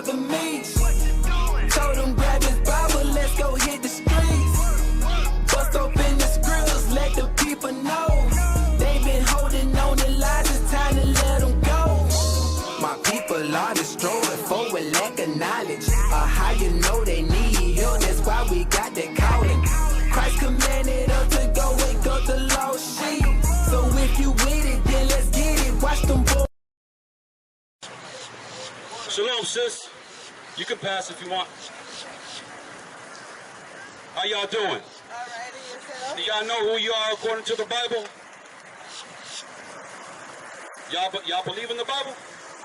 brought the meats. Told him grab his Bible, let's go hit the streets. Bust open the scriptures, let the people know. They been holding on to lies, it's time to let them go. My people are destroyed for a lack of knowledge. How you know they need healed, that's why we got that calling. Christ commanded us to go wake up the lost sheep. So if you with it, then let's get it. Watch them boys. Shalom, sis. You can pass if you want. How y'all doing? Do y'all know who you are according to the Bible? Y'all believe in the Bible?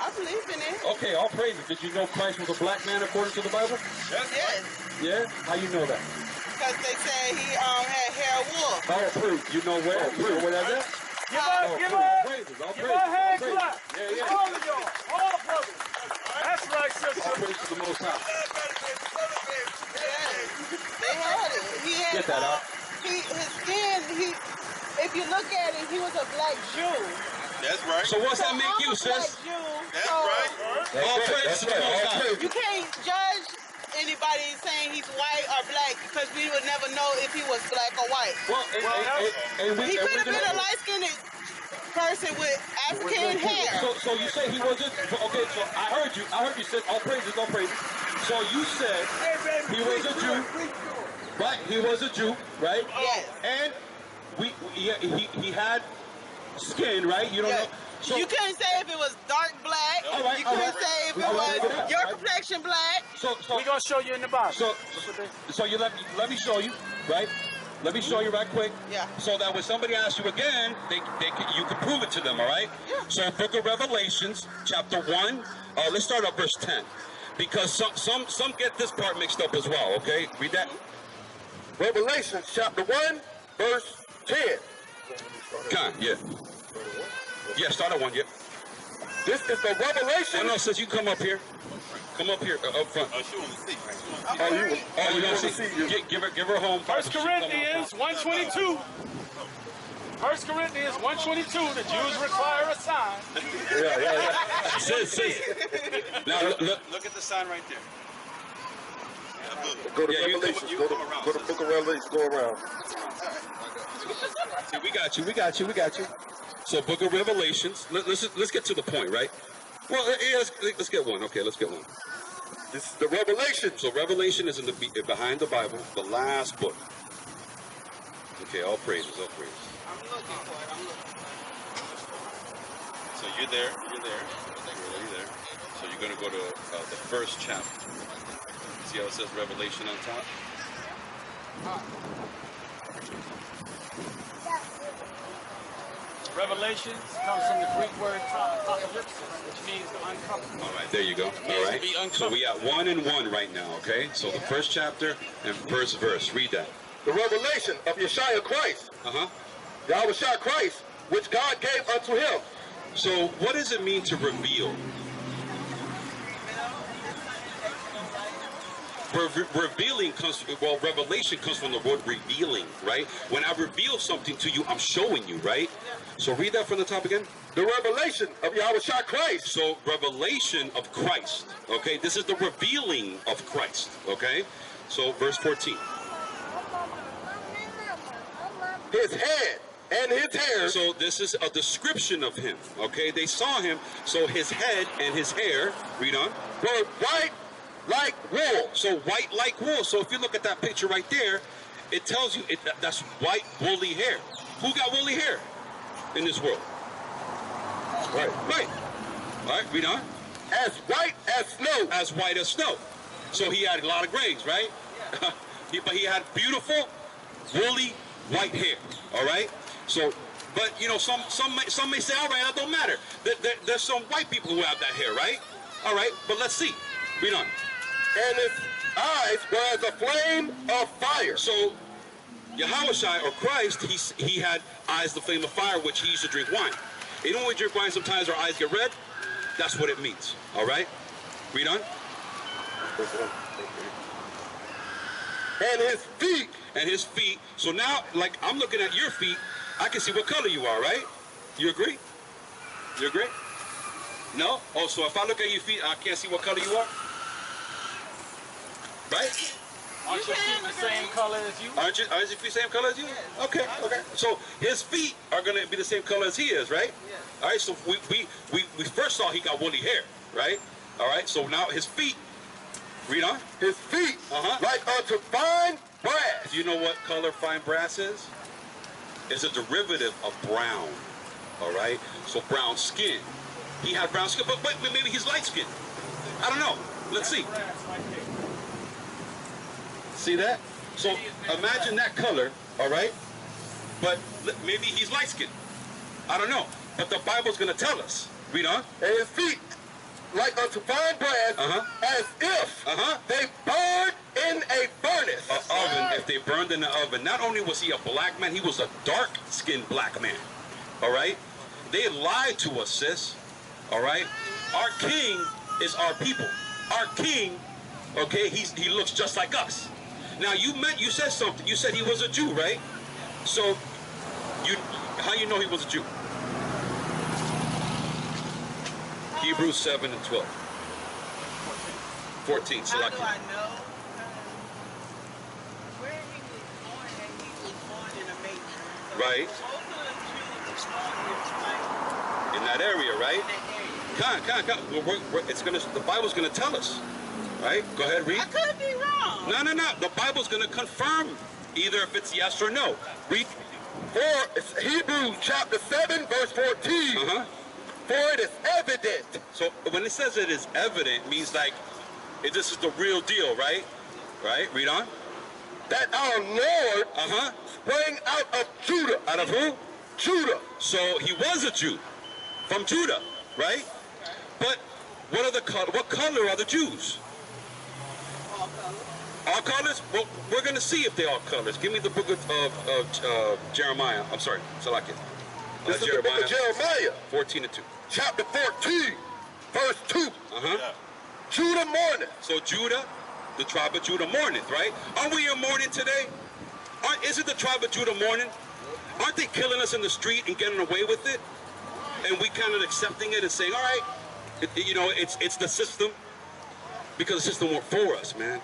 I believe in it. Okay, all praises. Did you know Christ was a black man according to the Bible? Yes. Yeah? How you know that? Because they said he had hair of wolf. Oh, proof. You know where? You know where that's at? Give a hand clap. Yeah. All of y'all. All brothers. That's right, sister. All praise to the Most High. They had it. He had, Get that out. His skin, if you look at it, he was a black Jew. That's right. So what's that I'm make you, a black sis? Jew, That's so right. All praise to the Most High. you can't judge anybody saying he's white or black because we would never know if he was black or white. He could have been a light-skinned person with African hair. So you say he wasn't? Okay, so I heard you said all praises. So you said he was a Jew, right? He was a Jew, right? Yes. And he had skin, right? You don't know. So, you couldn't say if it was dark black. All right, you couldn't say if it was your complexion black. So We're going to show you in the Bible. So you let me show you, right? Let me show you right quick. Yeah. So that when somebody asks you again, you can prove it to them, all right? Yeah. So Book of Revelations, chapter 1. Let's start at verse 10. Because some get this part mixed up as well, okay? Read that. Revelation chapter 1, verse 10. Yeah. Yeah, start at 1, yeah. This is the revelation. No, sis, you come up here. Come up here, up front. She want to see. You don't see. Give her home. 1 Corinthians 1:22. 1 Corinthians 1:22. The Jews require a sign. Yeah. Sis. Now Look at the sign right there. Go to Yeah, you Revelation. you Go come around, to sis. Book of Revelation. Go around. See, we got you. So, Book of Revelations. Let's get to the point, right? Well, yeah, let's get one. Okay, let's get one. This is the Revelation. So, Revelation is in the behind the Bible, the last book. Okay, all praises. I'm looking for it. So you're there. You're there. So you're going to go to the first chapter. See how it says Revelation on top? Revelations comes from the Greek word apocalypse, which means to uncover. All right, there you go. All right. So we got 1 and 1 right now. Okay. So the first chapter and first verse. Read that. The revelation of Yeshua Christ. Yahushua Christ, which God gave unto him. So what does it mean to reveal? Revealing comes, revelation comes from the word revealing, right? When I reveal something to you, I'm showing you, right? So read that from the top again. The revelation of Yahushua Christ. So revelation of Christ, okay? This is the revealing of Christ, okay? So verse 14. His head and his hair. So this is a description of him, okay? They saw him, so his head and his hair, read on, were white like wool. So white like wool. So if you look at that picture right there, it tells you that's white woolly hair. Who got woolly hair in this world? Right. All right, read on. As white as snow. As white as snow. So he had a lot of grays, right? But he had beautiful woolly white hair. All right. So, but you know, some may say, all right, that don't matter. There's some white people who have that hair, right? All right, but let's see. Read on. And his eyes were as a flame of fire. So Yahushua or Christ, he had eyes the flame of fire, which he used to drink wine. You know when we drink wine, sometimes our eyes get red? That's what it means. All right? Read on. And his feet. And his feet. So now, like, I'm looking at your feet. I can see what color you are, right? You agree? You agree? No? Oh, so if I look at your feet, I can't see what color you are? right? Aren't your feet the same color as you? Aren't your feet the same color as you? Okay, okay. So his feet are going to be the same color as he is, right? All right, so we first saw he got woolly hair, right? All right, so now his feet, read on. His feet like unto fine brass. Do you know what color fine brass is? It's a derivative of brown, all right? So brown skin. He had brown skin, but maybe he's light skinned. I don't know. Let's see. See that? So imagine that color, all right? But maybe he's light skinned. I don't know. But the Bible's going to tell us. Read on. And his feet like unto fine brass, as if they burned in a furnace. An oven, if they burned in the oven. Not only was he a black man, he was a dark-skinned black man. All right? They lied to us, sis. All right? Our king is our people. Our king, okay, he looks just like us. Now, you said something. You said he was a Jew, right? So, how you know he was a Jew? Hebrews 7 and 12. 14, How select. do I know? Where he was born, and he was born in a manger. So Right. most of the Jews was born in In that area, right? that area. Come. The Bible's gonna tell us, right? Go ahead, read. I could be wrong. No. The Bible's gonna confirm either if it's yes or no. Read. For it's Hebrews chapter 7, verse 14. For it is evident. So when it says it is evident, it means like this is the real deal, right? Right. Read on. That our Lord sprang out of Judah. Out of who? Judah. So he was a Jew from Judah, right? But what color are the Jews? All colors. All colors? Well, we're going to see if they are colors. Give me the book of Jeremiah. I'm sorry, Salakia. This is the book of Jeremiah. 14 and 2. Chapter 14, verse 2. Judah mourneth. So Judah, the tribe of Judah mourneth, right? Aren't we in mourning today? Isn't the tribe of Judah mourning? Aren't they killing us in the street and getting away with it? And we kind of accepting it and saying, all right, it's the system. Because the system worked for us, man.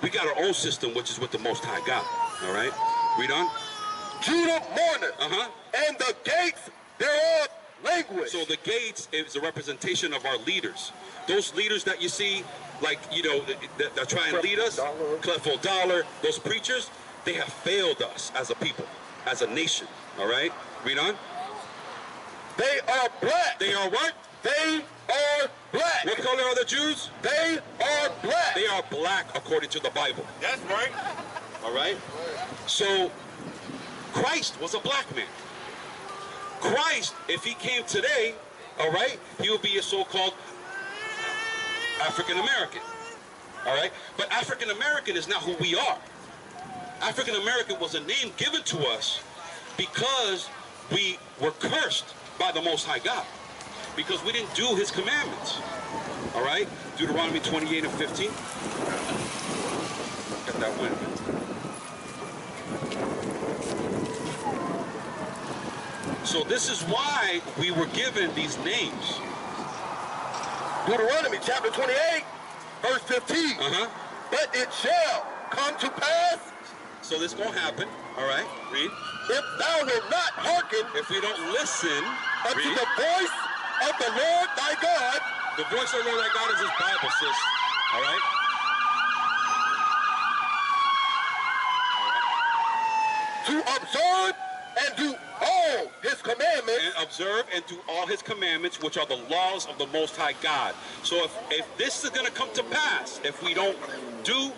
We got our own system, which is with the Most High God. All right? Read on. Judah mourneth. And the gates thereof language. So the gates is a representation of our leaders. Those leaders that you see, like, that try and lead us, Clefo Dollar, those preachers, they have failed us as a people, as a nation. All right? Read on. They are black. They are what? They are black. What color are the Jews? They are black. They are black according to the Bible. That's right. All right? So Christ was a black man. Christ, if he came today, all right, he would be a so-called African American. All right? But African American is not who we are. African American was a name given to us because we were cursed by the Most High God. Because we didn't do his commandments. All right? Deuteronomy 28 and 15. Got that one. So this is why we were given these names. Deuteronomy chapter 28, verse 15. But it shall come to pass. So this won't happen. All right? Read. If thou wilt not hearken. If we don't listen. Unto the voice of the Lord thy God. The voice of the Lord thy God is his Bible, sis. All right? To observe and do all his commandments. And observe and do all his commandments, which are the laws of the Most High God. So if this is going to come to pass, if we don't do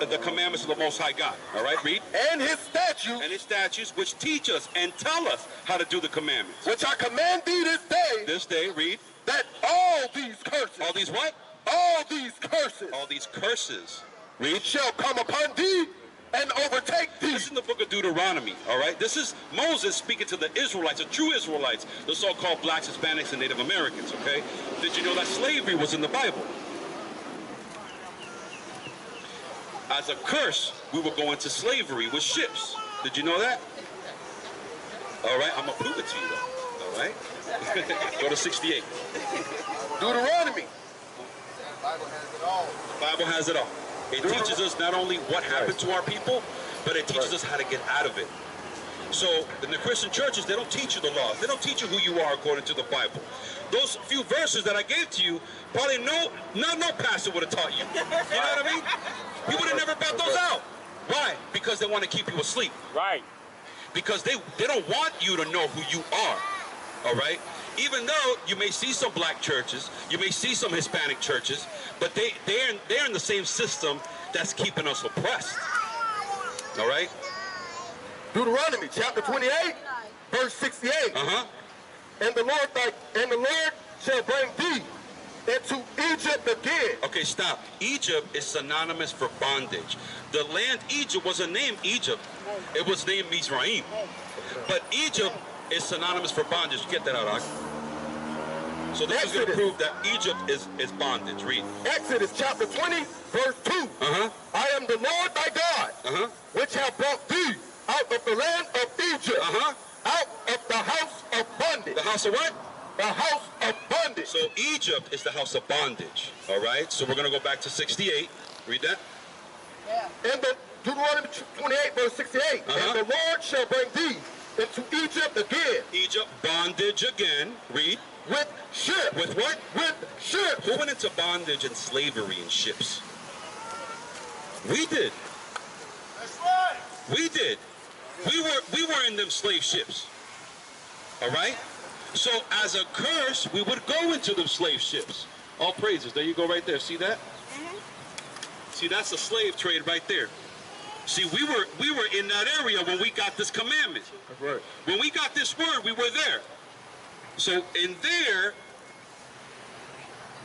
the commandments of the Most High God. All right, read. And his statutes. And his statutes, which teach us and tell us how to do the commandments. Which I command thee this day. This day, read. That all these curses. All these what? All these curses. All these curses. Read. Shall come upon thee and overtake thee. This is in the book of Deuteronomy, all right? This is Moses speaking to the Israelites, the true Israelites, the so-called blacks, Hispanics, and Native Americans, okay? Did you know that slavery was in the Bible? As a curse, we will go into slavery with ships. Did you know that? All right, I'm going to prove it to you, though, all right? Go to 68. Deuteronomy. The Bible has it all. The Bible has it all. It teaches us not only what happened to our people, but it teaches us how to get out of it. So in the Christian churches, they don't teach you the laws. They don't teach you who you are according to the Bible. Those few verses that I gave to you, probably no pastor would have taught you. You know what I mean? You would have never brought those out. Why? Because they want to keep you asleep. Right. Because they don't want you to know who you are. All right? Even though you may see some black churches, you may see some Hispanic churches, but they're in the same system that's keeping us oppressed. All right? Deuteronomy chapter 28, verse 68. And the Lord shall bring thee into Egypt again. Okay, stop. Egypt is synonymous for bondage. The land Egypt wasn't named Egypt. It was named Mizraim. But Egypt is synonymous for bondage. Get that out, Ak. So this is going to prove that Egypt is bondage. Read. Exodus chapter 20, verse 2. I am the Lord thy God, which have brought thee out of the land of Egypt, out of the house of bondage. The house of what? The house of bondage. So Egypt is the house of bondage. All right? So we're going to go back to 68. Read that. And the Deuteronomy 28, verse 68. And the Lord shall bring thee into Egypt again. Egypt, bondage again. Read. With ships. With what? With ships. Who went into bondage and slavery in ships? We did. That's right. We did. We were in them slave ships. All right? So as a curse, we would go into them slave ships. All praises. There you go right there. See that? See, that's a slave trade right there. See, we were in that area when we got this commandment. That's right. When we got this word, we were there. So in there,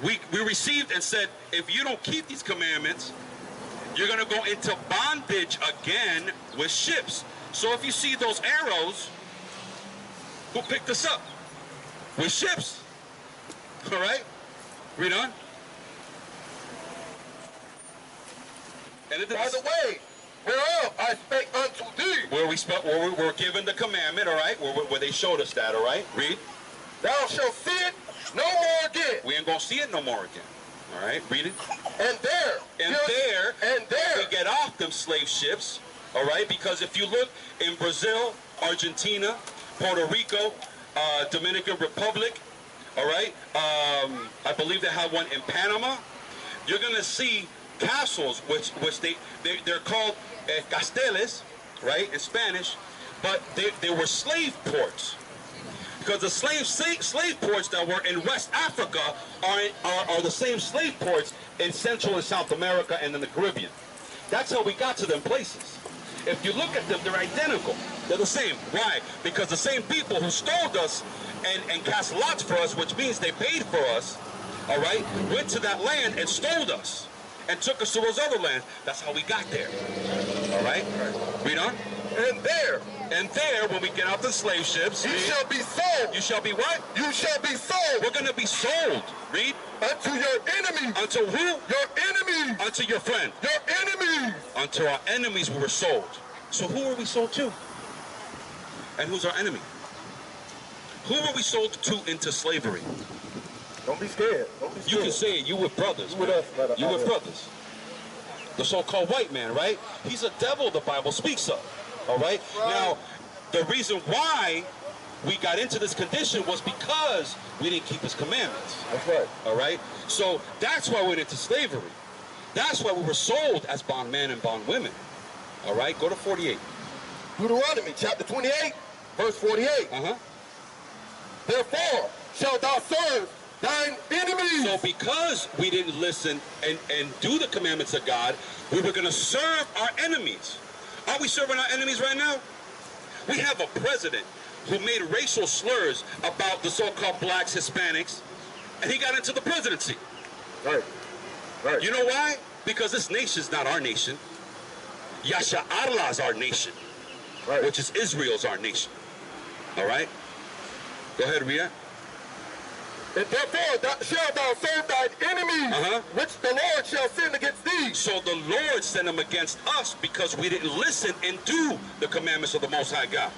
we received and said, if you don't keep these commandments, you're going to go into bondage again with ships. So if you see those arrows, who picked us up? With ships. All right? Read on. And By the way, whereof I spake unto thee. Where we're given the commandment, all right? Where they showed us that, all right? Read. Thou shalt see it no more again. We ain't going to see it no more again. All right? Read it. And there. We get off them slave ships, all right? Because if you look in Brazil, Argentina, Puerto Rico, Dominican Republic, all right? I believe they have one in Panama. You're going to see castles, which they're called casteles, right, in Spanish, but they were slave ports. Because the slave ports that were in West Africa are the same slave ports in Central and South America and in the Caribbean. That's how we got to them places. If you look at them, they're identical. They're the same. Why? Because the same people who stole us and cast lots for us, which means they paid for us, all right, went to that land and stole us and took us to those other lands. That's how we got there. All right? Read on. And there, when we get out the slave ships, you shall be sold. You shall be what? You shall be sold. We're going to be sold. Read. Unto your enemies. Unto who? Your enemies. Unto your friend. Your enemies. Unto our enemies we were sold. So who are we sold to? And who's our enemy? Who were we sold to into slavery? Don't be scared. Don't be scared. You can say it. You with brothers. You with us, brother. You with brothers. The so-called white man, right? He's a devil the Bible speaks of. All right? Now, the reason why we got into this condition was because we didn't keep his commandments. That's right. All right? So that's why we went into slavery. That's why we were sold as bondmen and bondwomen. All right? Go to 48. Deuteronomy chapter 28, verse 48. Therefore shalt thou serve thine enemies. So because we didn't listen and do the commandments of God, we were going to serve our enemies. Are we serving our enemies right now? We have a president who made racial slurs about the so-called blacks, Hispanics, and he got into the presidency. Right. Right. You know why? Because this nation's not our nation. Yasha Allah's our nation. Right. Which is Israel's our nation. All right? Go ahead, Rhea. And therefore shalt thou serve thine enemies, which the Lord shall send against thee. So the Lord sent them against us because we didn't listen and do the commandments of the Most High God.